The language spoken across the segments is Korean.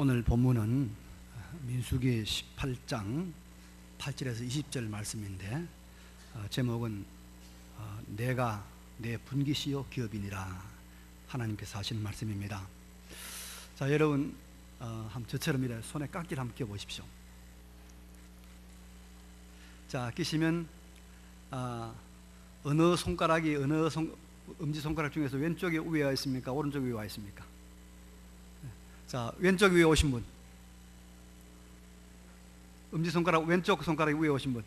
오늘 본문은 민수기 18장 8절에서 20절 말씀인데 제목은 내가 내 분깃이요 기업이니라. 하나님께서 하시는 말씀입니다. 자, 여러분 한번 저처럼 이래 손에 깍지를 한번 껴보십시오. 자, 끼시면 어느 손가락이 엄지손가락 중에서 왼쪽에 위에 있습니까? 오른쪽 위에 와 있습니까? 자, 왼쪽 위에 오신 분, 엄지손가락 왼쪽 손가락 위에 오신 분,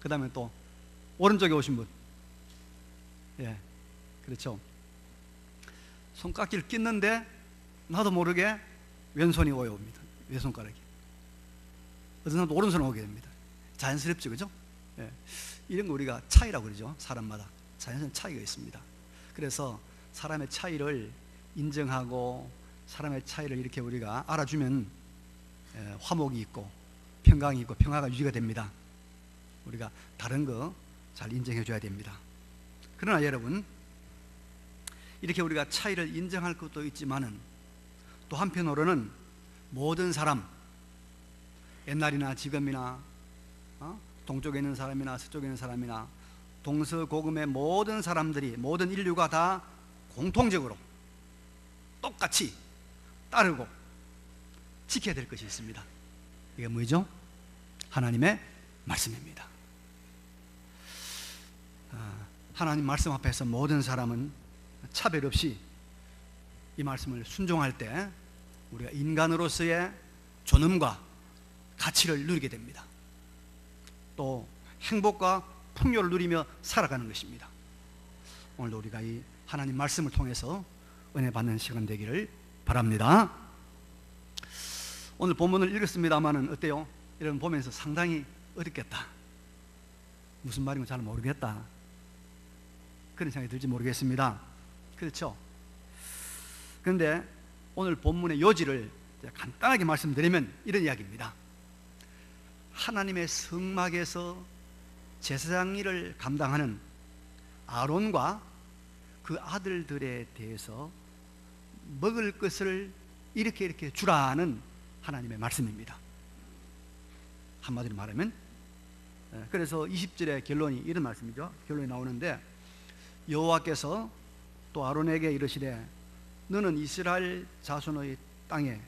그 다음에 또 오른쪽에 오신 분. 예, 그렇죠. 손깍지를 끼는데 나도 모르게 왼손이 오옵니다. 왼손가락이. 어떤 사람도 오른손이 오게 됩니다. 자연스럽죠, 그죠? 예, 이런 거 우리가 차이라고 그러죠. 사람마다 자연스러운 차이가 있습니다. 그래서 사람의 차이를 인정하고 사람의 차이를 이렇게 우리가 알아주면 화목이 있고 평강이 있고 평화가 유지가 됩니다. 우리가 다른 거 잘 인정해 줘야 됩니다. 그러나 여러분, 이렇게 우리가 차이를 인정할 것도 있지만은 또 한편으로는 모든 사람, 옛날이나 지금이나 동쪽에 있는 사람이나 서쪽에 있는 사람이나 동서고금의 모든 사람들이, 모든 인류가 다 공통적으로 똑같이 따르고 지켜야 될 것이 있습니다. 이게 뭐죠? 하나님의 말씀입니다. 하나님 말씀 앞에서 모든 사람은 차별 없이 이 말씀을 순종할 때 우리가 인간으로서의 존엄과 가치를 누리게 됩니다. 또 행복과 풍요를 누리며 살아가는 것입니다. 오늘도 우리가 이 하나님 말씀을 통해서 은혜 받는 시간 되기를 바랍니다. 오늘 본문을 읽었습니다만은 어때요? 여러분 보면서 상당히 어렵겠다, 무슨 말인지 잘 모르겠다, 그런 생각이 들지 모르겠습니다. 그렇죠? 그런데 오늘 본문의 요지를 간단하게 말씀드리면 이런 이야기입니다. 하나님의 성막에서 제사장 일을 감당하는 아론과 그 아들들에 대해서 먹을 것을 이렇게 주라는 하나님의 말씀입니다. 한마디로 말하면, 그래서 20절의 결론이 이런 말씀이죠. 결론이 나오는데, 여호와께서 또 아론에게 이르시되 너는 이스라엘 자손의 땅에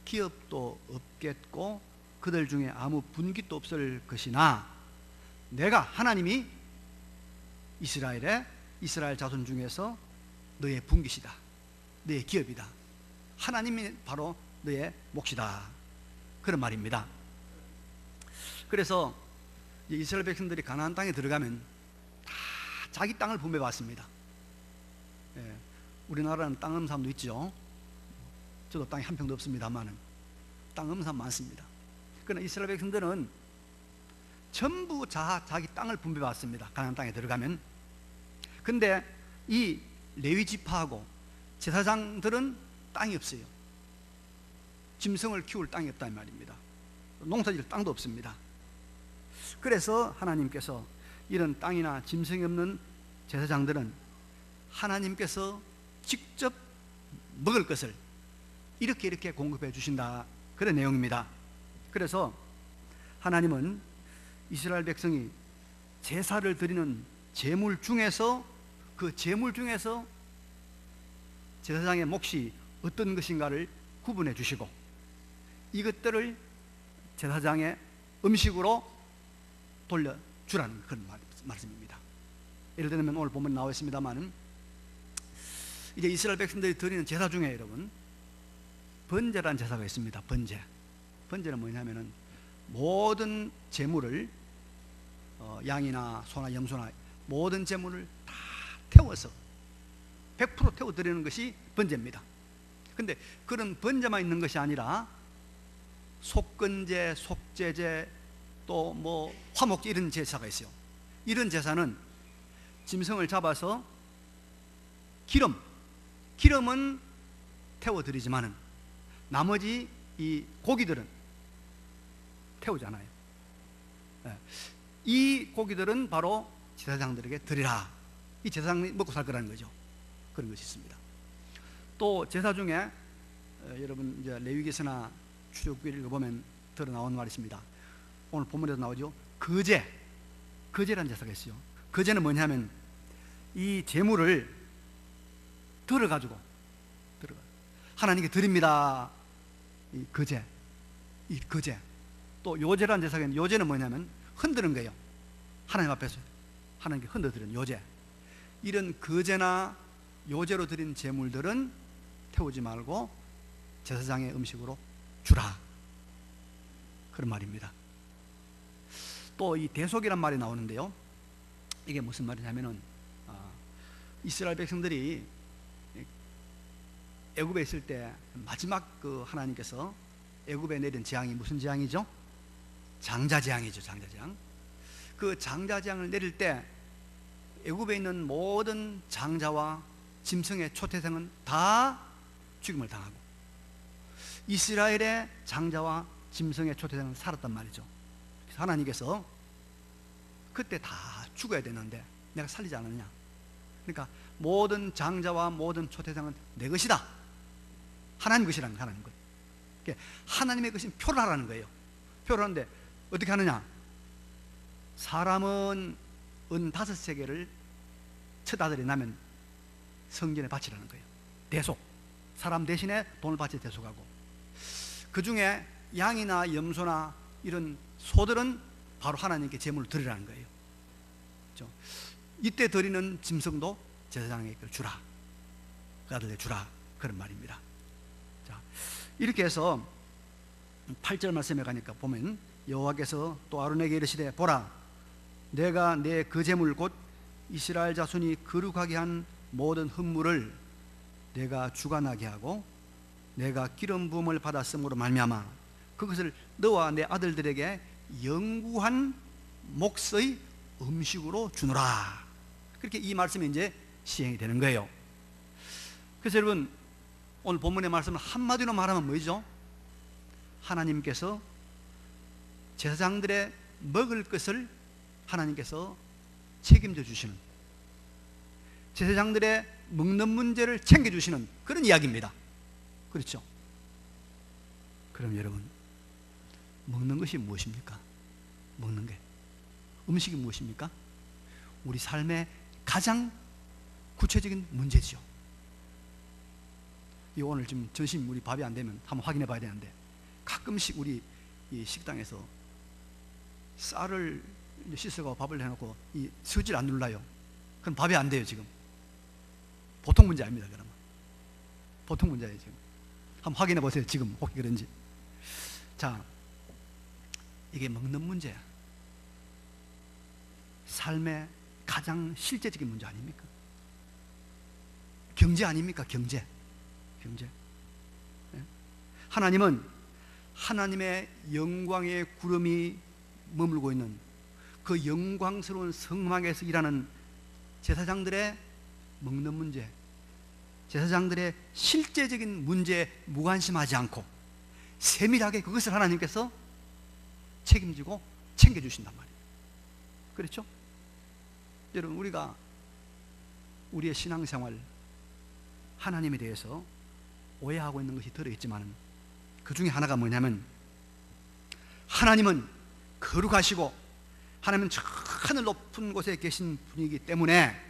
기업도 없겠고 그들 중에 아무 분깃도 없을 것이나 내가 하나님이 이스라엘 자손 중에서 너의 분깃이다, 너의 기업이다, 하나님이 바로 너의 몫이다, 그런 말입니다. 그래서 이스라엘 백성들이 가나안 땅에 들어가면 다 자기 땅을 분배받습니다. 예, 우리나라는 땅 없는 사람도 있죠. 저도 땅이 한 평도 없습니다만은 땅 없는 사람 많습니다. 그러나 이스라엘 백성들은 전부 자기 땅을 분배받습니다. 가나안 땅에 들어가면. 근데 이 레위 지파하고 제사장들은 땅이 없어요. 짐승을 키울 땅이 없단 말입니다. 농사질 땅도 없습니다. 그래서 하나님께서 이런 땅이나 짐승이 없는 제사장들은 하나님께서 직접 먹을 것을 이렇게 공급해 주신다, 그런 내용입니다. 그래서 하나님은 이스라엘 백성이 제사를 드리는 제물 중에서, 그 제물 중에서 제사장의 몫이 어떤 것인가를 구분해 주시고 이것들을 제사장의 음식으로 돌려주라는 그런 말씀입니다. 예를 들면 오늘 본문 나와 있습니다만, 이제 이스라엘 백성들이 드리는 제사 중에 여러분 번제라는 제사가 있습니다. 번제는 뭐냐면은 모든 제물을 양이나 소나 염소나 모든 제물을 다 태워서 100% 태워드리는 것이 번제입니다. 근데 그런 번제만 있는 것이 아니라 속건제, 속제제, 또 뭐 화목제, 이런 제사가 있어요. 이런 제사는 짐승을 잡아서 기름은 태워드리지만은 나머지 이 고기들은 태우잖아요. 이 고기들은 바로 제사장들에게 드리라. 이 제사장이 먹고 살 거라는 거죠. 그런 것이 있습니다. 또 제사 중에 여러분 이제 레위기서나 출애굽기를 읽어보면 들어 나온 말이 있습니다. 오늘 본문에도 나오죠. 거제라는 제사가 있어요. 거제는 뭐냐면 이 제물을 들어가지고 하나님께 드립니다. 이 거제. 또 요제라는 제사가 있는데, 요제는 뭐냐면 흔드는 거예요. 하나님 앞에서 하나님께 흔들어드리는 요제. 이런 거제나 요제로 드린 제물들은 태우지 말고 제사장의 음식으로 주라, 그런 말입니다. 또 이 대속이란 말이 나오는데요, 이게 무슨 말이냐면은 이스라엘 백성들이 애굽에 있을 때 마지막 그 하나님께서 애굽에 내린 재앙이 무슨 재앙이죠? 장자재앙이죠. 장자재앙. 그 장자재앙을 내릴 때 애굽에 있는 모든 장자와 짐승의 초태생은 다 죽임을 당하고 이스라엘의 장자와 짐승의 초태생은 살았단 말이죠. 그래서 하나님께서 그때 다 죽어야 되는데 내가 살리지 않았느냐. 그러니까 모든 장자와 모든 초태생은 내 것이다. 하나님 것이라는 거예요. 하나님 것. 하나님의 것인 표를 하라는 거예요. 표를 하는데 어떻게 하느냐. 사람은 은 5세겔을 첫 아들이 나면 성전에 바치라는 거예요. 대속. 사람 대신에 돈을 바쳐 대속하고, 그 중에 양이나 염소나 이런 소들은 바로 하나님께 제물을 드리라는 거예요. 그렇죠? 이때 드리는 짐승도 제사장에게 주라, 그 아들에게 주라, 그런 말입니다. 자, 이렇게 해서 8절 말씀에 가니까 보면 여호와께서 또 아론에게 이르시되 보라, 내가 내 그 제물 곧 이스라엘 자손이 거룩하게 한 모든 흠물을 내가 주관하게 하고 내가 기름 부음을 받았음으로 말미암아 그것을 너와 내 아들들에게 영구한 몫의 음식으로 주노라. 그렇게 이 말씀이 이제 시행이 되는 거예요. 그래서 여러분, 오늘 본문의 말씀을 한마디로 말하면 뭐죠? 하나님께서 제사장들의 먹을 것을 하나님께서 책임져 주시는, 제사장들의 먹는 문제를 챙겨주시는 그런 이야기입니다. 그렇죠? 그럼 여러분, 먹는 것이 무엇입니까? 먹는 게, 음식이 무엇입니까? 우리 삶의 가장 구체적인 문제지요. 이 오늘 지금 점심 우리 밥이 안 되면 한번 확인해 봐야 되는데, 가끔씩 우리 이 식당에서 쌀을 씻어가고 밥을 해놓고 이 스위치를 안 눌러요. 그럼 밥이 안 돼요. 지금 보통 문제 아닙니다. 그러면 보통 문제예요. 지금 한번 확인해 보세요. 지금 혹시 그런지. 자, 이게 먹는 문제야. 삶의 가장 실제적인 문제 아닙니까? 경제 아닙니까? 경제. 하나님은 하나님의 영광의 구름이 머물고 있는 그 영광스러운 성막에서 일하는 제사장들의 먹는 문제, 제사장들의 실제적인 문제에 무관심하지 않고 세밀하게 그것을 하나님께서 책임지고 챙겨주신단 말이에요. 그렇죠? 여러분, 우리가 우리의 신앙생활, 하나님에 대해서 오해하고 있는 것이 들어있지만 그 중에 하나가 뭐냐면, 하나님은 거룩하시고 하나님은 저 하늘 높은 곳에 계신 분이기 때문에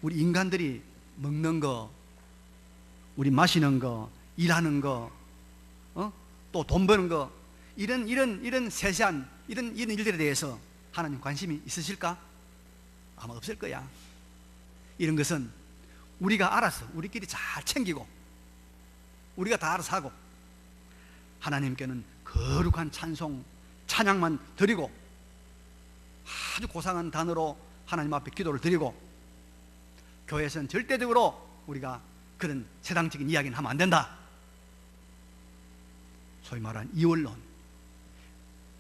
우리 인간들이 먹는 거, 우리 마시는 거, 일하는 거, 또 돈 버는 거, 이런 세세한 이런 일들에 대해서 하나님 관심이 있으실까? 아마 없을 거야. 이런 것은 우리가 알아서 우리끼리 잘 챙기고 우리가 다 알아서 하고, 하나님께는 거룩한 찬송, 찬양만 드리고 아주 고상한 단어로 하나님 앞에 기도를 드리고, 교회에서는 절대적으로 우리가 그런 세상적인 이야기는 하면 안 된다. 소위 말하는 이원론,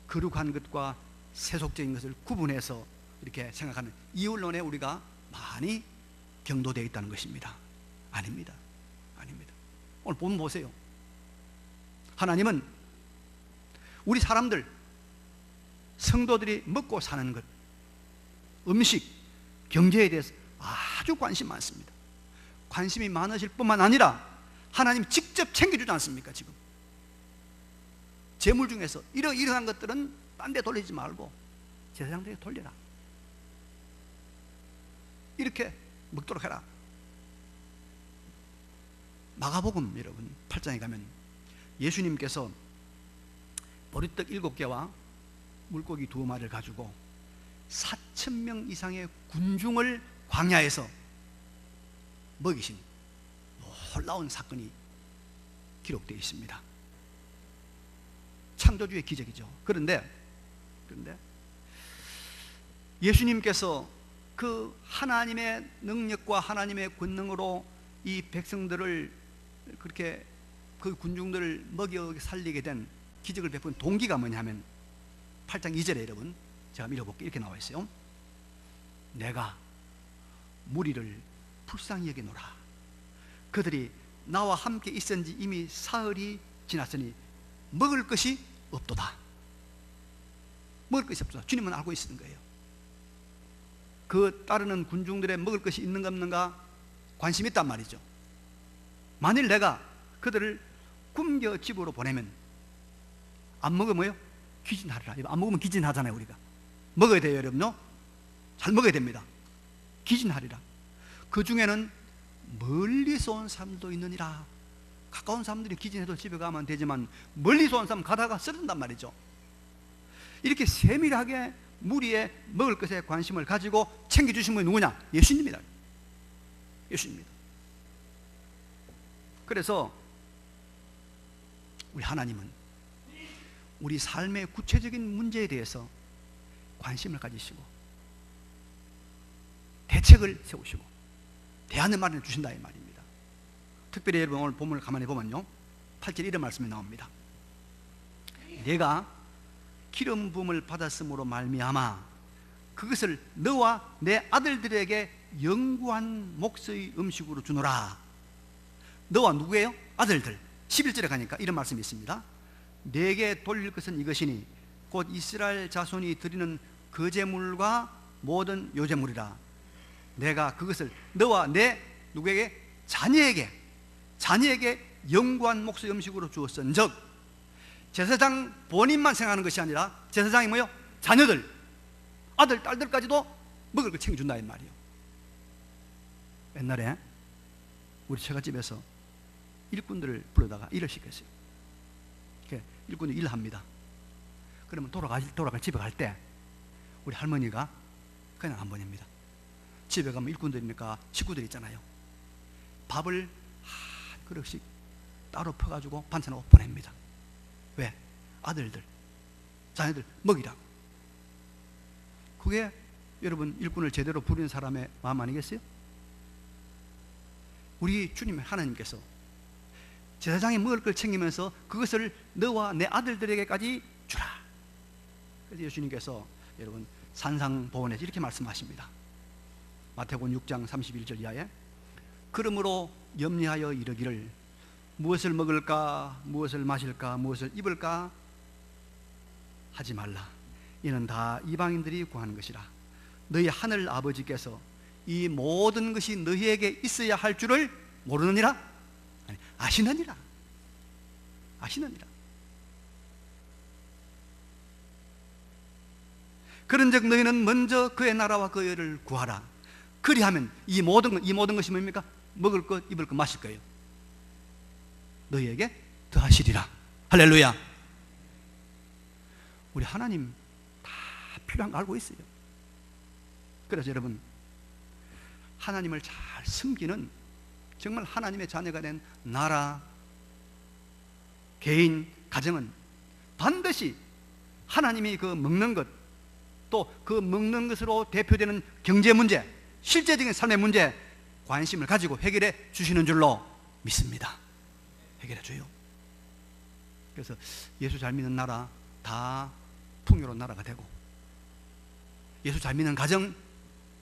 거룩한 것과 세속적인 것을 구분해서 이렇게 생각하는 이원론에 우리가 많이 경도되어 있다는 것입니다. 아닙니다. 오늘 본문 보세요. 하나님은 우리 사람들, 성도들이 먹고 사는 것, 음식, 경제에 대해서 아주 관심 많습니다. 관심이 많으실 뿐만 아니라 하나님 직접 챙겨주지 않습니까? 지금 재물 중에서 이러한 것들은 딴 데 돌리지 말고 제사장들에게 돌려라. 이렇게 먹도록 해라. 마가복음 여러분 8장에 가면 예수님께서 보리떡 7개와 물고기 2마리를 가지고 4,000명 이상의 군중을 광야에서 먹이신 놀라운 사건이 기록되어 있습니다. 창조주의 기적이죠. 그런데 예수님께서 그 하나님의 능력과 하나님의 권능으로 이 백성들을 그렇게 그 군중들을 먹여 살리게 된 기적을 베푼 동기가 뭐냐면 8장 2절에 여러분 제가 읽어볼게요. 이렇게 나와 있어요. 내가 무리를 불쌍히 여기노라. 그들이 나와 함께 있은지 이미 사흘이 지났으니 먹을 것이 없도다. 먹을 것이 없도다. 주님은 알고 있었던 거예요. 그 따르는 군중들의 먹을 것이 있는가 없는가 관심이 있단 말이죠. 만일 내가 그들을 굶겨 집으로 보내면 안 먹으면 뭐요? 기진하리라. 안 먹으면 기진하잖아요. 우리가 먹어야 돼요 여러분요. 잘 먹어야 됩니다. 기진하리라. 그 중에는 멀리서 온 사람도 있느니라. 가까운 사람들이 기진해도 집에 가면 되지만 멀리서 온 사람 가다가 쓰러진단 말이죠. 이렇게 세밀하게 무리의 먹을 것에 관심을 가지고 챙겨주신 분이 누구냐? 예수님입니다. 예수님입니다. 그래서 우리 하나님은 우리 삶의 구체적인 문제에 대해서 관심을 가지시고 대책을 세우시고 대안을 마련해 주신다 이 말입니다. 특별히 여러분 오늘 본문을 가만히 보면요 8절 이런 말씀이 나옵니다. 내가 기름 부음을 받았으므로 말미암아 그것을 너와 내 아들들에게 영구한 몫의 음식으로 주노라. 너와 누구예요? 아들들. 11절에 가니까 이런 말씀이 있습니다. 내게 돌릴 것은 이것이니 곧 이스라엘 자손이 드리는 거제물과 모든 요제물이라. 내가 그것을 너와 내 누구에게? 자녀에게 영구한 몫의 음식으로 주었은즉 제사장 본인만 생각하는 것이 아니라 제사장이 뭐요? 자녀들, 아들, 딸들까지도 먹을 걸 챙겨준다 이 말이에요. 옛날에 우리 처갓집에서 일꾼들을 불러다가 일을 시켰어요. 일꾼이 일을 합니다. 그러면 돌아갈 집에 갈 때 우리 할머니가 그냥 안 보냅니다. 집에 가면 일꾼들이니까 식구들 있잖아요. 밥을 한 그릇씩 따로 퍼가지고 반찬하고 보냅니다. 왜? 아들들, 자녀들 먹이라고. 그게 여러분 일꾼을 제대로 부리는 사람의 마음 아니겠어요? 우리 주님 하나님께서 제사장이 먹을 걸 챙기면서 그것을 너와 내 아들들에게까지 주라. 그래서 예수님께서 여러분 산상보원에서 이렇게 말씀하십니다. 마태복음 6장 31절 이하에 그러므로 염려하여 이르기를 무엇을 먹을까 무엇을 마실까 무엇을 입을까 하지 말라. 이는 다 이방인들이 구하는 것이라. 너희 하늘 아버지께서 이 모든 것이 너희에게 있어야 할 줄을 모르느니라? 아니, 아시느니라. 그런즉 너희는 먼저 그의 나라와 그의 의를 구하라. 그리하면 이 모든 것이 뭡니까? 먹을 것, 입을 것, 마실 거예요. 너희에게 더하시리라. 할렐루야. 우리 하나님 다 필요한 거 알고 있어요. 그래서 여러분 하나님을 잘 섬기는 정말 하나님의 자녀가 된 나라, 개인, 가정은 반드시 하나님이 그 먹는 것, 또 그 먹는 것으로 대표되는 경제 문제, 실제적인 삶의 문제 관심을 가지고 해결해 주시는 줄로 믿습니다. 해결해 줘요. 그래서 예수 잘 믿는 나라 다 풍요로운 나라가 되고, 예수 잘 믿는 가정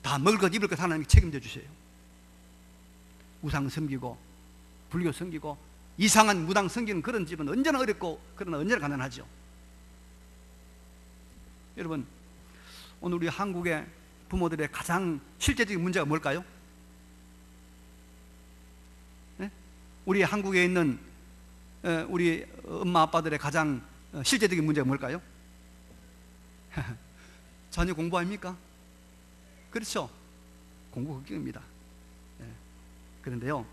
다 먹을 것 입을 것 하나님이 책임져 주세요. 우상 섬기고 불교 섬기고 이상한 무당 섬기는 그런 집은 언제나 어렵고 그러나 언제나 가난하죠. 여러분 오늘 우리 한국의 부모들의 가장 실제적인 문제가 뭘까요? 네? 우리 한국에 있는 우리 엄마 아빠들의 가장 실제적인 문제가 뭘까요? 자녀 공부 아닙니까? 그렇죠? 공부 걱정입니다. 그런데요,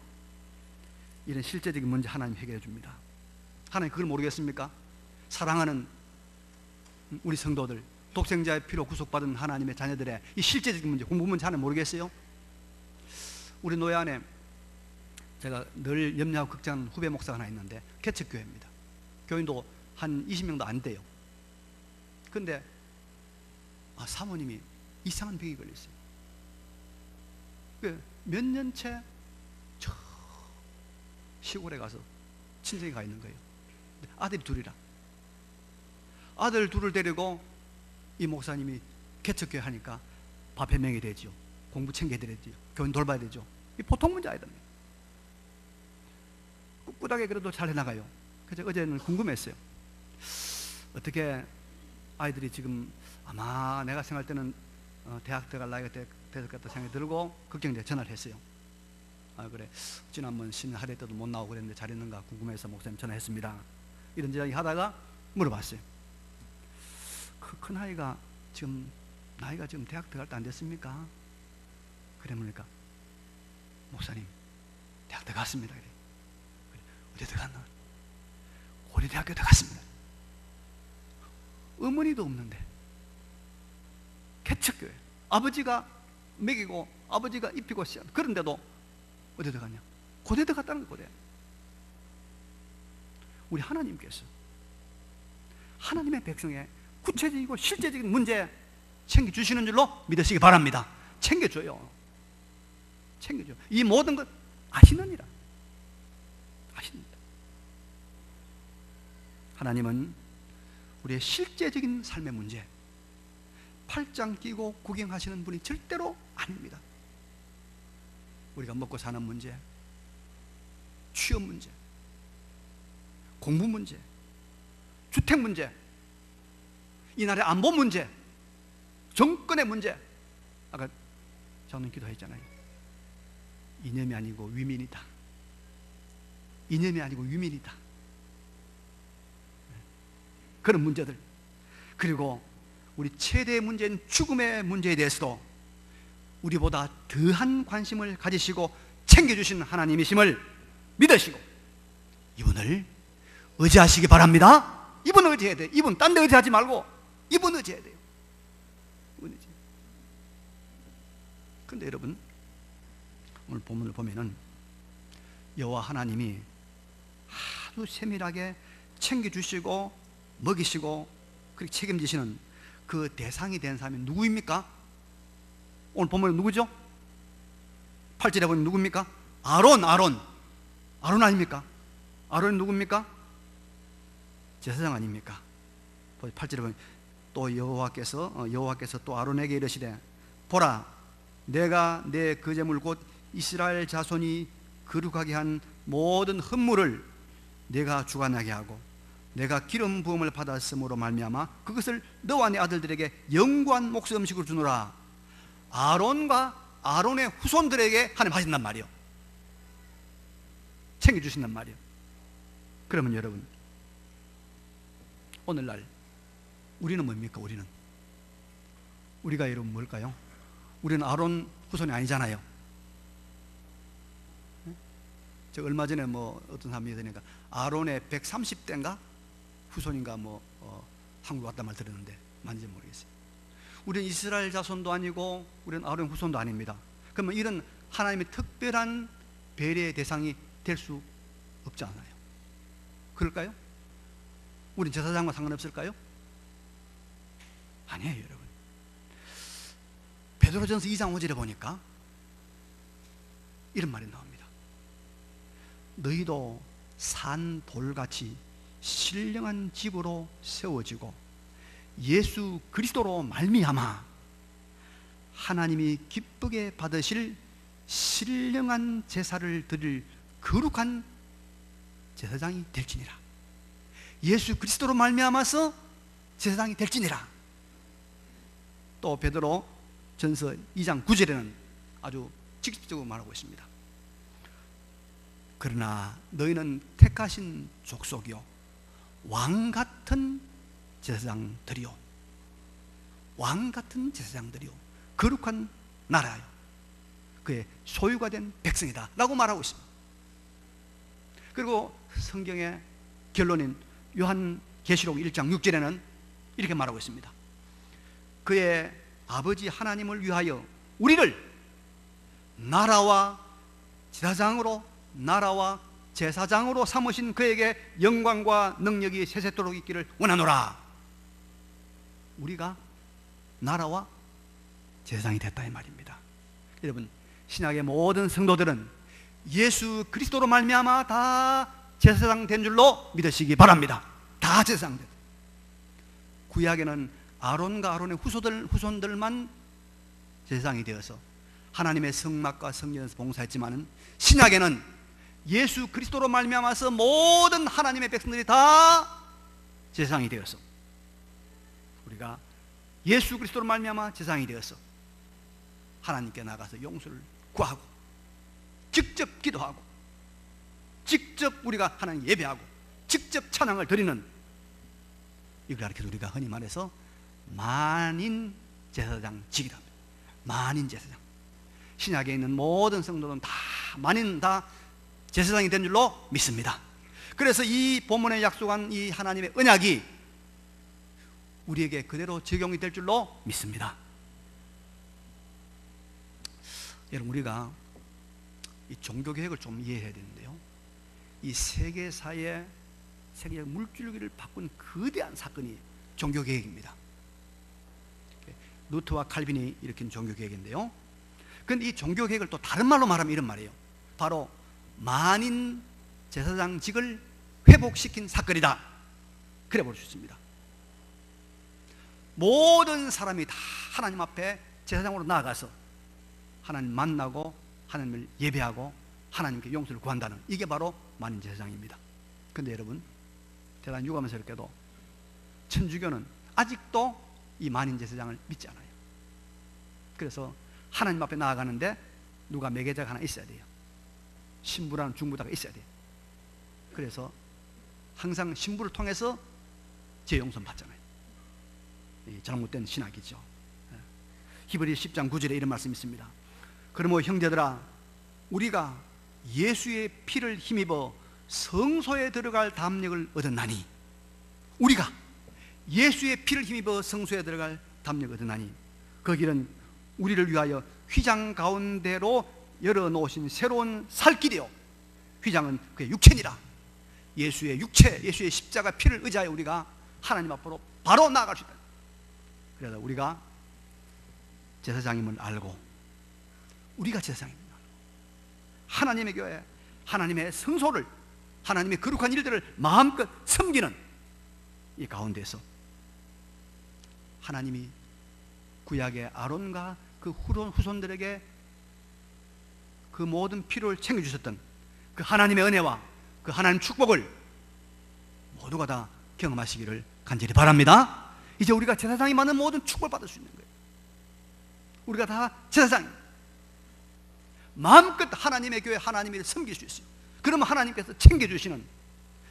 이런 실제적인 문제 하나님 해결해 줍니다. 하나님 그걸 모르겠습니까? 사랑하는 우리 성도들, 독생자의 피로 구속받은 하나님의 자녀들의 이 실제적인 문제, 공부 문제 하나님 모르겠어요? 우리 노예 안에 제가 늘 염려하고 걱정하는 후배 목사가 하나 있는데 개척교회입니다. 교인도 한 20명도 안 돼요. 그런데 사모님이 이상한 병이 걸렸어요. 몇 년째 저 시골에 가서 친정에 가 있는 거예요. 아들이 둘이라. 아들 둘을 데리고 이 목사님이 개척교회 하니까 밥 해명이 되죠. 공부 챙겨야 되죠. 교인 돌봐야 되죠. 이 보통 문제 아니랍니다. 꿋꿋하게 그래도 잘 해나가요. 그래서 어제는 궁금했어요. 어떻게 아이들이 지금 아마 내가 생각할 때는 대학 들어갈 나이가 됐을 것 같다 생각이 들고 걱정돼 전화를 했어요. 그래, 지난번 신인 할애 때도 못 나오고 그랬는데 잘했는가 궁금해서 목사님 전화했습니다. 이런 이야기 하다가 물어봤어요. 그 큰 아이가 지금 나이가 지금 대학 들어갈 때 안 됐습니까? 그래 보니까 목사님 대학 들어갔습니다. 그래, 어디 들어갔나? 고려대학교 들어갔습니다. 어머니도 없는데 개척교회 아버지가 먹이고 아버지가 입히고 그런데도 어디 들어갔냐? 고대 들어갔다는 거예요. 고대. 우리 하나님께서 하나님의 백성의 구체적이고 실제적인 문제 챙겨주시는 줄로 믿으시기 바랍니다. 챙겨줘요. 챙겨줘. 이 모든 것 아시느니라. 아십니다. 하나님은 우리의 실제적인 삶의 문제 팔짱 끼고 구경하시는 분이 절대로 아닙니다. 우리가 먹고 사는 문제, 취업 문제, 공부 문제, 주택 문제, 이 나라의 안보 문제, 정권의 문제. 아까 저는 기도했잖아요. 이념이 아니고 위민이다. 이념이 아니고 위민이다. 그런 문제들, 그리고 우리 최대의 문제인 죽음의 문제에 대해서도 우리보다 더한 관심을 가지시고 챙겨주신 하나님이심을 믿으시고 이분을 의지하시기 바랍니다. 이분 의지해야 돼요. 이분 딴 데 의지하지 말고 이분 의지해야 돼요. 이분 의지. 근데 여러분, 오늘 본문을 보면은 여호와 하나님이 아주 세밀하게 챙겨주시고 먹이시고 그렇게 책임지시는 그 대상이 된 사람이 누구입니까? 오늘 본문은 누구죠? 8절에 보면 누굽니까? 아론 아닙니까? 아론이 누굽니까? 제사장 아닙니까? 8절에 보면 또 여호와께서 또 아론에게 이르시되 보라, 내가 내 거제물 곧 이스라엘 자손이 거룩하게 한 모든 헌물을 내가 주관하게 하고 내가 기름 부음을 받았음으로 말미암아 그것을 너와 네 아들들에게 영구한 목수 음식으로 주노라. 아론과 아론의 후손들에게 하나님 하신단 말이요. 챙겨주신단 말이요. 그러면 여러분, 오늘날 우리는 뭡니까? 우리가 여러분 뭘까요? 우리는 아론 후손이 아니잖아요. 저 얼마 전에 어떤 사람이 되니까 아론의 130대인가 후손인가 한국 왔단 말 들었는데 맞는지 모르겠어요. 우리는 이스라엘 자손도 아니고 우리는 아론 후손도 아닙니다. 그러면 이런 하나님의 특별한 배려의 대상이 될 수 없지 않아요? 그럴까요? 우린 제사장과 상관없을까요? 아니에요, 여러분. 베드로전서 2장 5절에 보니까 이런 말이 나옵니다. 너희도 산 돌같이 신령한 집으로 세워지고 예수 그리스도로 말미암아 하나님이 기쁘게 받으실 신령한 제사를 드릴 거룩한 제사장이 될지니라. 예수 그리스도로 말미암아서 제사장이 될지니라. 또 베드로 전서 2장 9절에는 아주 직접적으로 말하고 있습니다. 그러나 너희는 택하신 족속이요 왕같은 제사장들이요 왕같은 제사장들이요 거룩한 나라요 그의 소유가 된 백성이다 라고 말하고 있습니다. 그리고 성경의 결론인 요한계시록 1장 6절에는 이렇게 말하고 있습니다. 그의 아버지 하나님을 위하여 우리를 나라와 제사장으로 삼으신 그에게 영광과 능력이 세세토록 있기를 원하노라. 우리가 나라와 제사장이 됐다 이 말입니다. 여러분, 신약의 모든 성도들은 예수 그리스도로 말미암아 다 제사장 된 줄로 믿으시기 바랍니다. 다 제사장 된. 구약에는 아론과 아론의 후손들만 제사장이 되어서 하나님의 성막과 성전에서 봉사했지만은 신약에는 예수 그리스도로 말미암아서 모든 하나님의 백성들이 다 제사장이 되어서 우리가 예수 그리스도로 말미암아 제사장이 되어서 하나님께 나가서 용서를 구하고 직접 기도하고 직접 우리가 하나님 예배하고 직접 찬양을 드리는 이걸 가르쳐서 우리가 흔히 말해서 만인 제사장직이다. 만인 제사장. 신약에 있는 모든 성도들은 다 만인 다 제사장이 된 줄로 믿습니다. 그래서 이 본문에 약속한 이 하나님의 언약이 우리에게 그대로 적용이 될 줄로 믿습니다. 여러분, 우리가 이 종교개혁을 좀 이해해야 되는데요, 이 세계사의 세계적 물줄기를 바꾼 거대한 사건이 종교개혁입니다. 루터와 칼빈이 일으킨 종교개혁인데요, 그런데 이 종교개혁을 또 다른 말로 말하면 이런 말이에요. 바로 만인 제사장직을 회복시킨 사건이다, 그래 볼 수 있습니다. 모든 사람이 다 하나님 앞에 제사장으로 나아가서 하나님 만나고 하나님을 예배하고 하나님께 용서를 구한다는, 이게 바로 만인 제사장입니다. 그런데 여러분, 대단히 유감스럽게도 천주교는 아직도 이 만인 제사장을 믿지 않아요. 그래서 하나님 앞에 나아가는데 누가 매개자가 하나 있어야 돼요. 신부라는 중보자가 있어야 돼요. 그래서 항상 신부를 통해서 죄 용서 받잖아요. 이 잘못된 신학이죠. 히브리 10장 9절에 이런 말씀이 있습니다. 그러므로 형제들아, 우리가 예수의 피를 힘입어 성소에 들어갈 담력을 얻었나니, 우리가 예수의 피를 힘입어 성소에 들어갈 담력을 얻었나니, 그 길은 우리를 위하여 휘장 가운데로 열어놓으신 새로운 살 길이요, 휘장은 그의 육체니라. 예수의 육체, 예수의 십자가 피를 의지하여 우리가 하나님 앞으로 바로 나아갈 수 있다. 그래서 우리가 제사장임을 알고, 우리가 제사장임을 알고 하나님의 교회, 하나님의 성소를, 하나님의 거룩한 일들을 마음껏 섬기는 이 가운데서 하나님이 구약의 아론과 그 후손들에게 그 모든 필요를 챙겨주셨던 그 하나님의 은혜와 그 하나님 축복을 모두가 다 경험하시기를 간절히 바랍니다. 이제 우리가 제사장이 받는 모든 축복을 받을 수 있는 거예요. 우리가 다 제사장입니다. 마음껏 하나님의 교회, 하나님을 섬길 수 있어요. 그러면 하나님께서 챙겨주시는,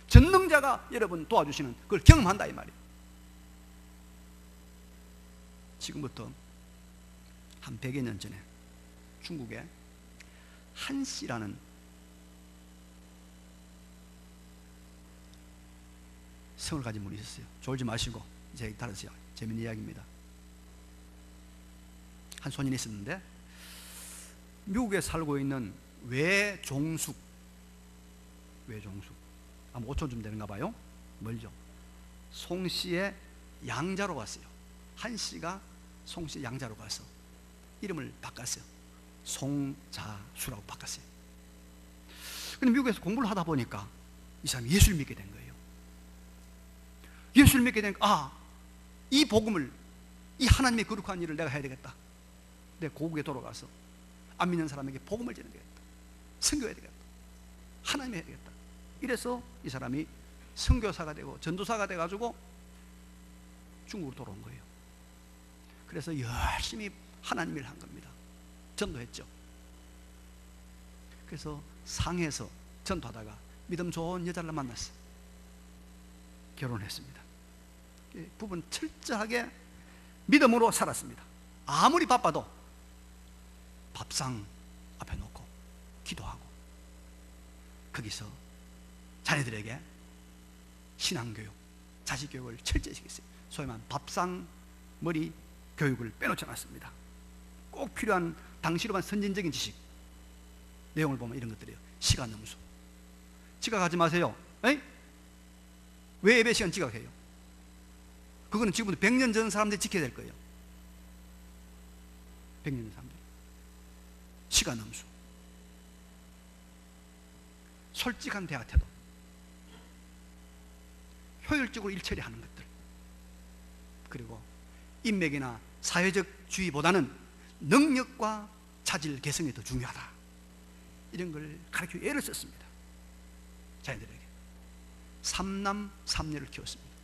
전능자가 여러분 도와주시는 그걸 경험한다 이 말이에요. 지금부터 한 100여 년 전에 중국에 한씨라는 성을 가진 분이 있었어요. 졸지 마시고 이제 따라서요. 재밌는 이야기입니다. 한 손님이 있었는데 미국에 살고 있는 외종숙 아마 5촌쯤 되는가 봐요. 멀죠. 송씨의 양자로 갔어요. 한씨가 송씨의 양자로 가서 이름을 바꿨어요. 송자수라고 바꿨어요. 근데 미국에서 공부를 하다 보니까 이 사람이 예수를 믿게 된 거예요. 예수를 믿게 되니까 이 복음을, 이 하나님의 거룩한 일을 내가 해야 되겠다. 내 고국에 돌아가서 안 믿는 사람에게 복음을 전해야 되겠다. 선교해야 되겠다. 하나님 해야 되겠다. 이래서 이 사람이 선교사가 되고 전도사가 돼가지고 중국으로 돌아온 거예요. 그래서 열심히 하나님 일을 한 겁니다. 전도했죠. 그래서 상해에서 전도하다가 믿음 좋은 여자를 만났어요. 결혼했습니다. 부부는 철저하게 믿음으로 살았습니다. 아무리 바빠도 밥상 앞에 놓고 기도하고 거기서 자녀들에게 신앙교육, 자식교육을 철저히 시켰어요. 소위 말하는 밥상 머리 교육을 빼놓지 않았습니다. 꼭 필요한 당시로만 선진적인 지식, 내용을 보면 이런 것들이에요. 시간 넘수. 지각하지 마세요. 에이? 왜 예배 시간 지각해요? 그거는 지금부터 100년 전 사람들이 지켜야 될 거예요. 100년 전 사람들. 시간 넘수. 솔직한 대화 태도. 효율적으로 일 처리하는 것들. 그리고 인맥이나 사회적 주의보다는 능력과 자질 개성이 더 중요하다. 이런 걸 가르치고 애를 썼습니다. 자녀들에게. 3남 3녀를 키웠습니다.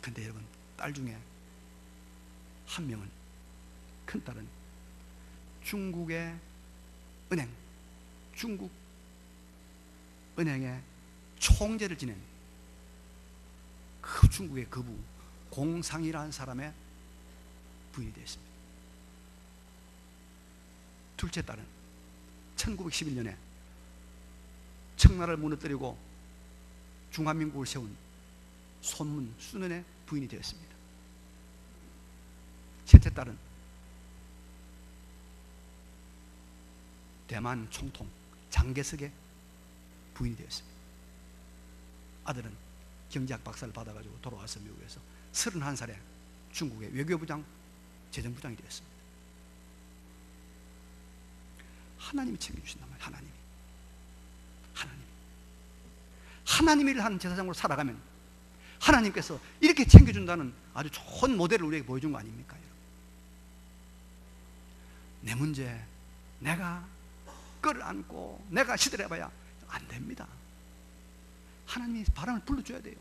근데 여러분, 딸 중에 한 명은, 큰 딸은 중국의 은행, 중국 은행의 총재를 지낸 그 중국의 거부 공상이라는 사람의 부인이 되었습니다. 둘째 딸은 1911년에 청나라를 무너뜨리고 중화민국을 세운 손문 순원의 부인이 되었습니다. 셋째 딸은 대만 총통 장개석의 부인이 되었습니다. 아들은 경제학 박사를 받아가지고 돌아와서 미국에서 31살에 중국의 외교부장, 재정부장이 되었습니다. 하나님이 챙겨주신단 말이에요. 하나님이 일을 하는 제사장으로 살아가면 하나님께서 이렇게 챙겨준다는 아주 좋은 모델을 우리에게 보여준 거 아닙니까? 내 문제 내가 끌어안고 내가 시들해봐야 안 됩니다. 하나님이 바람을 불러줘야 돼요.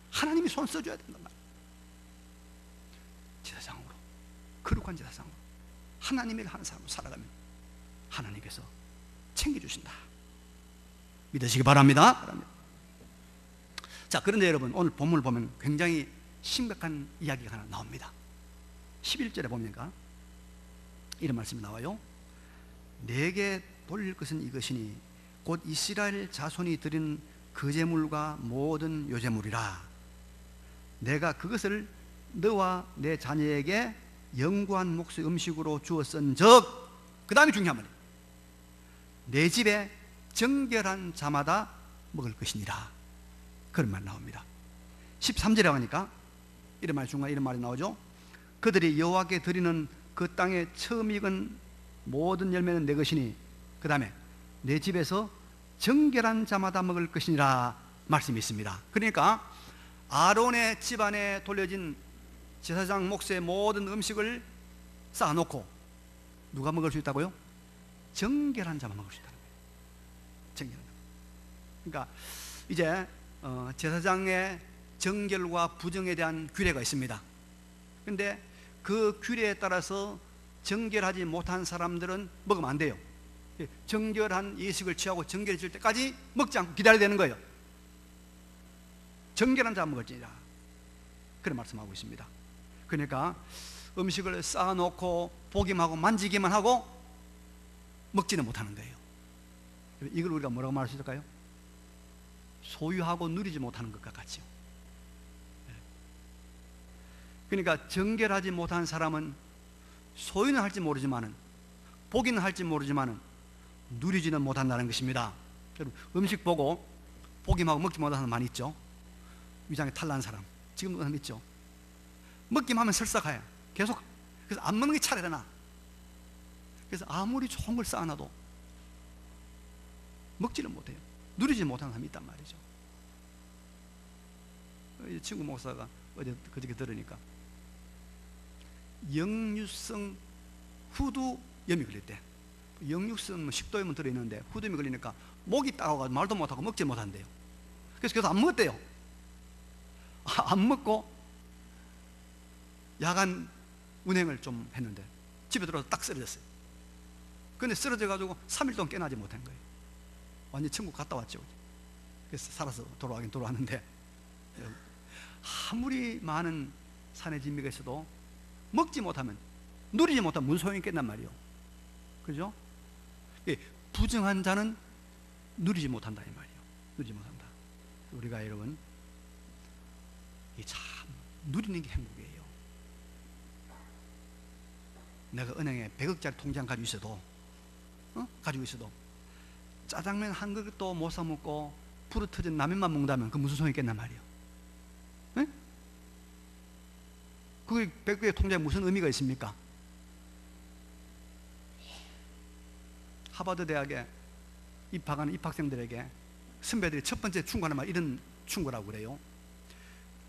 하나님이 손 써줘야 된단 말이에요. 제사장으로, 거룩한 제사장으로 하나님의 일을 하는 사람으로 살아가면 하나님께서 챙겨주신다. 믿으시기 바랍니다. 자, 그런데 여러분, 오늘 본문을 보면 굉장히 심각한 이야기가 하나 나옵니다. 11절에 보니까 이런 말씀이 나와요. 내게 돌릴 것은 이것이니 곧 이스라엘 자손이 드린 그 제물과 모든 요제물이라. 내가 그것을 너와 내 자녀에게 영구한 몫의 음식으로 주었은즉, 그 다음이 중요한 말이에요. 내 집에 정결한 자마다 먹을 것이니라. 그런 말 나옵니다. 13절에 가니까 이런 말, 중간에 이런 말이 나오죠. 그들이 여호와께 드리는 그 땅에 처음 익은 모든 열매는 내 것이니, 그 다음에 내 집에서 정결한 자마다 먹을 것이니라 말씀이 있습니다. 그러니까 아론의 집안에 돌려진 제사장 몫의 모든 음식을 쌓아놓고 누가 먹을 수 있다고요? 정결한 자만 먹을 수 있다는 거예요. 정결한 자. 그러니까 이제 제사장의 정결과 부정에 대한 규례가 있습니다. 그런데 그 규례에 따라서 정결하지 못한 사람들은 먹으면 안 돼요. 정결한 예식을 취하고 정결해질 때까지 먹지 않고 기다려야 되는 거예요. 정결한 자만 먹을지니라, 그런 말씀하고 있습니다. 그러니까 음식을 쌓아놓고 보기만 하고 만지기만 하고 먹지는 못하는 거예요. 이걸 우리가 뭐라고 말할 수 있을까요? 소유하고 누리지 못하는 것과 같죠. 그러니까 정결하지 못한 사람은 소유는 할지 모르지만은, 보기는 할지 모르지만은 누리지는 못한다는 것입니다. 음식 보고 보기만 하고 먹지 못하는 사람 많이 있죠. 위장에 탈난 사람, 지금도 사람 있죠. 먹기만 하면 설사가요. 계속. 그래서 안 먹는 게 차례나. 그래서 아무리 좋은 걸 쌓아놔도 먹지는 못해요. 누리지 못하는 사람이 있단 말이죠. 친구 목사가 어제 그저께 들으니까 영유성 후두염이 걸릴 때, 영유성 식도염은 들어있는데 후두염이 걸리니까 목이 따가워가지고 말도 못하고 먹지 못한대요. 그래서 계속 안 먹었대요. 안 먹고 야간 운행을 좀 했는데 집에 들어와서 딱 쓰러졌어요. 근데 쓰러져 가지고 3일 동안 깨어나지 못한 거예요. 완전 천국 갔다 왔죠. 그래서 살아서 돌아가긴 돌아왔는데, 아무리 많은 산의 진미가 있어도 먹지 못하면, 누리지 못하면 무슨 소용이 있겠단 말이에요. 그죠? 예, 부정한 자는 누리지 못한다 이 말이에요. 누리지 못한다. 우리가 여러분, 이 참 누리는 게 행복이에요. 내가 은행에 100억짜리 통장 가지고 있어도 짜장면 한 그릇도 못 사 먹고 불어 터진 라면만 먹는다면 그 무슨 소용이 있겠단 말이에요. 네? 그게 100억의 통장에 무슨 의미가 있습니까? 하버드 대학에 입학하는 입학생들에게 선배들이 첫 번째 충고하는 말, 이런 충고라고 그래요.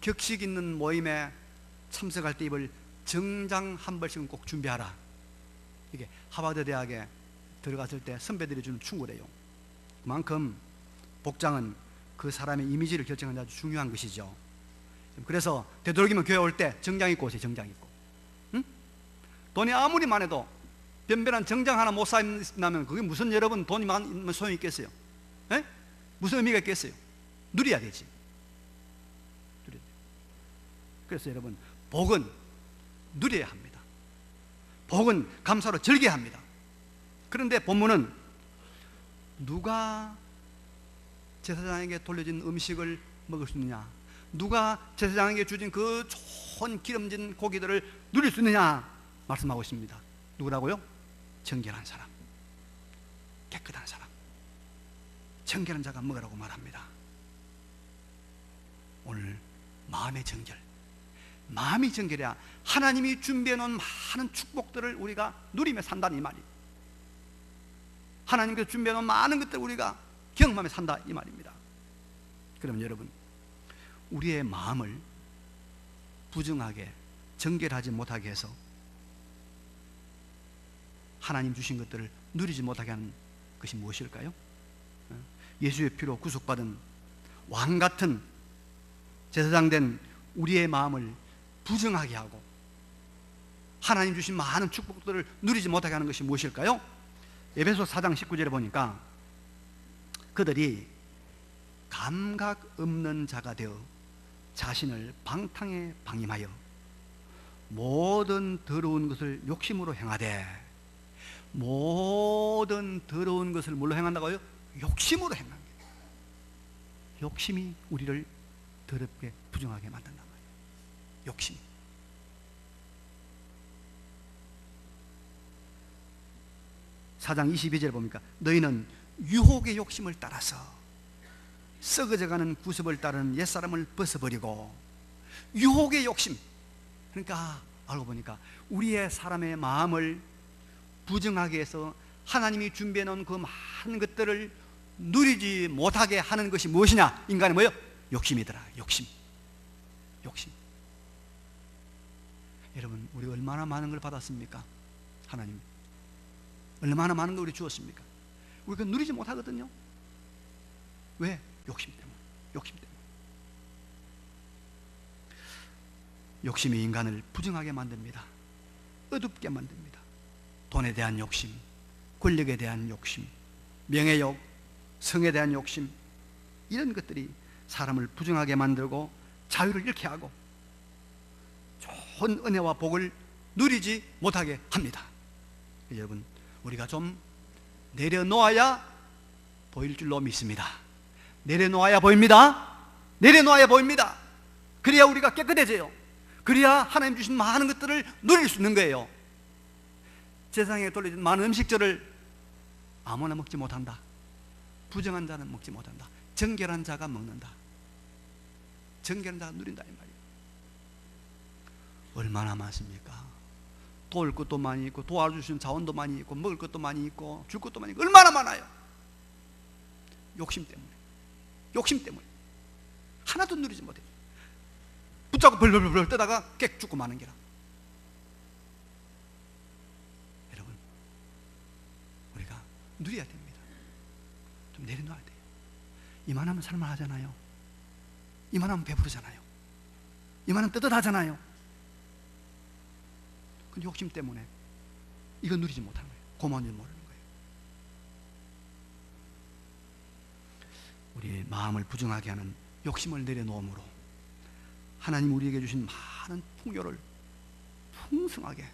격식 있는 모임에 참석할 때 입을 정장 한 벌씩은 꼭 준비하라. 이게 하버드 대학에 들어갔을 때 선배들이 주는 충고래요. 그만큼 복장은 그 사람의 이미지를 결정하는 아주 중요한 것이죠. 그래서 되도록이면 교회 올 때 정장 입고 오세요. 정장 입고. 응? 돈이 아무리 많아도 변변한 정장 하나 못 사입나면 그게 무슨, 여러분 돈이 많으면 소용이 있겠어요? 에? 무슨 의미가 있겠어요? 누려야 되지. 그래서 여러분, 복은 누려야 합니다. 복은 감사로 즐겨야 합니다. 그런데 본문은 누가 제사장에게 돌려진 음식을 먹을 수 있느냐, 누가 제사장에게 주신 그 좋은 기름진 고기들을 누릴 수 있느냐 말씀하고 있습니다. 누구라고요? 정결한 사람, 깨끗한 사람, 정결한 자가 먹으라고 말합니다. 오늘 마음의 정결, 마음이 정결해야 하나님이 준비해 놓은 많은 축복들을 우리가 누리며 산다는 이 말이에요. 하나님께서 준비해 놓은 많은 것들을 우리가 경험하며 산다 이 말입니다. 그럼 여러분, 우리의 마음을 부정하게, 정결하지 못하게 해서 하나님 주신 것들을 누리지 못하게 하는 것이 무엇일까요? 예수의 피로 구속받은 왕 같은 제사장 된 우리의 마음을 부정하게 하고 하나님 주신 많은 축복들을 누리지 못하게 하는 것이 무엇일까요? 에베소 4장 19절에 보니까 그들이 감각 없는 자가 되어 자신을 방탕에 방임하여 모든 더러운 것을 욕심으로 행하되, 모든 더러운 것을 뭘로 행한다고요? 욕심으로 행한 거예요. 욕심이 우리를 더럽게 부정하게 만든단 말이에요. 욕심. 사장 22절에 보니까 너희는 유혹의 욕심을 따라서 썩어져가는 구습을 따르는 옛사람을 벗어버리고, 유혹의 욕심, 그러니까 알고 보니까 우리의 사람의 마음을 부정하게 해서 하나님이 준비해 놓은 그 많은 것들을 누리지 못하게 하는 것이 무엇이냐? 인간의 뭐예요? 욕심이더라. 욕심. 여러분, 우리 얼마나 많은 걸 받았습니까? 하나님 얼마나 많은 걸 우리 주었습니까? 우리가 누리지 못하거든요. 왜? 욕심 때문에. 욕심이 인간을 부정하게 만듭니다. 어둡게 만듭니다. 돈에 대한 욕심, 권력에 대한 욕심, 명예욕, 성에 대한 욕심, 이런 것들이 사람을 부정하게 만들고 자유를 잃게 하고 좋은 은혜와 복을 누리지 못하게 합니다. 여러분, 우리가 좀 내려놓아야 보일 줄로 믿습니다. 내려놓아야 보입니다. 그래야 우리가 깨끗해져요. 그래야 하나님 주신 많은 것들을 누릴 수 있는 거예요. 세상에 돌려진 많은 음식들을 아무나 먹지 못한다. 부정한 자는 먹지 못한다. 정결한 자가 먹는다. 정결한 자가 누린다 이 말이에요. 얼마나 많습니까? 도울 것도 많이 있고, 도와주시는 자원도 많이 있고, 먹을 것도 많이 있고, 줄 것도 많이 있고, 얼마나 많아요. 욕심 때문에 하나도 누리지 못해요. 붙잡고 벌벌벌 떠다가 깨 죽고 마는 게라. 여러분, 우리가 누려야 됩니다. 좀 내려놔야 돼요. 이만하면 살만하잖아요. 이만하면 배부르잖아요. 이만하면 뜨뜻하잖아요. 근데 욕심 때문에 이거 누리지 못하는 거예요. 고마운 줄 모르는 거예요. 우리 마음을 부정하게 하는 욕심을 내려놓음으로 하나님 우리에게 주신 많은 풍요를 풍성하게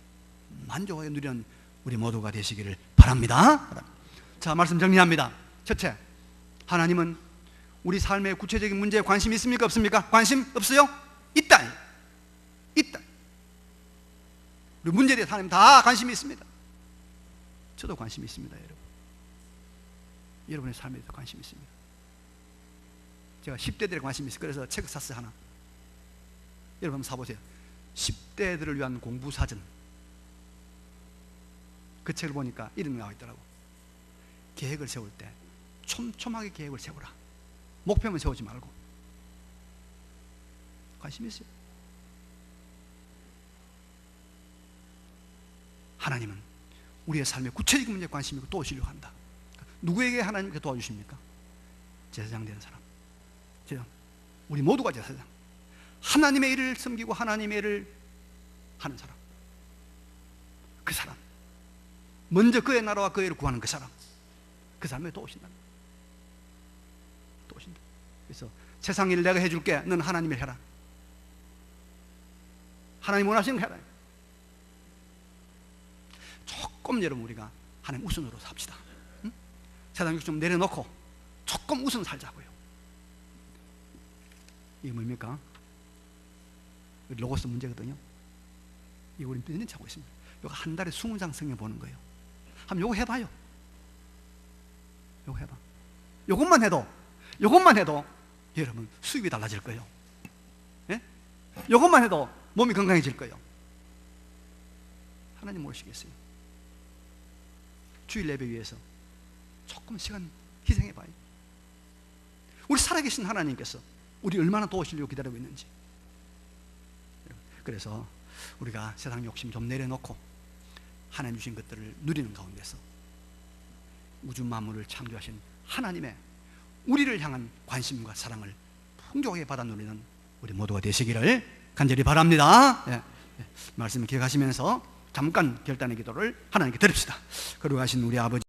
만족하게 누리는 우리 모두가 되시기를 바랍니다. 자, 말씀 정리합니다. 첫째, 하나님은 우리 삶의 구체적인 문제에 관심이 있습니까? 없습니까? 관심 없어요? 있다. 있다. 우리 문제에 대해서 하나님 다 관심이 있습니다. 저도 관심이 있습니다, 여러분. 여러분의 삶에 대해서 관심이 있습니다. 제가 10대들에 관심이 있어요. 그래서 책을 샀어요, 하나. 여러분 한번 사보세요. 10대들을 위한 공부사전. 그 책을 보니까 이런 게 나와 있더라고. 계획을 세울 때 촘촘하게 계획을 세우라. 목표만 세우지 말고. 관심이 있어요. 하나님은 우리의 삶의 구체적인 문제에 관심이 있고 도우시려고 한다. 누구에게 하나님께 도와주십니까? 제사장 되는 사람. 우리 모두가 제사장. 하나님의 일을 섬기고 하나님의 일을 하는 사람. 그 사람. 먼저 그의 나라와 그의 일을 구하는 그 사람. 그 사람에게 도우신다. 도우신다. 그래서 세상 일을 내가 해줄게. 너는 하나님 일 해라. 하나님 원하시는 거 해라. 조금 여러분 우리가 하나님 우선으로 삽시다. 응? 세상 욕심 좀 내려놓고 조금 우선 살자고요. 이게 뭡니까? 로고스 문제거든요. 이거 우리 몇 년째 하고 있습니다. 이거 한 달에 20장 성경 보는 거예요. 한번 요거 해봐요. 요거 해봐. 요것만 해도 여러분 수입이 달라질 거예요. 예? 요것만 해도 몸이 건강해질 거예요. 하나님 모르시겠어요? 주일 예배 위해서 조금 시간 희생해봐요. 우리 살아계신 하나님께서 우리 얼마나 도우시려고 기다리고 있는지. 그래서 우리가 세상 욕심 좀 내려놓고 하나님 주신 것들을 누리는 가운데서 우주 만물을 창조하신 하나님의 우리를 향한 관심과 사랑을 풍족하게 받아 누리는 우리 모두가 되시기를 간절히 바랍니다. 예. 말씀을 기억하시면서 잠깐 결단의 기도를 하나님께 드립시다. 거룩하신 우리 아버지,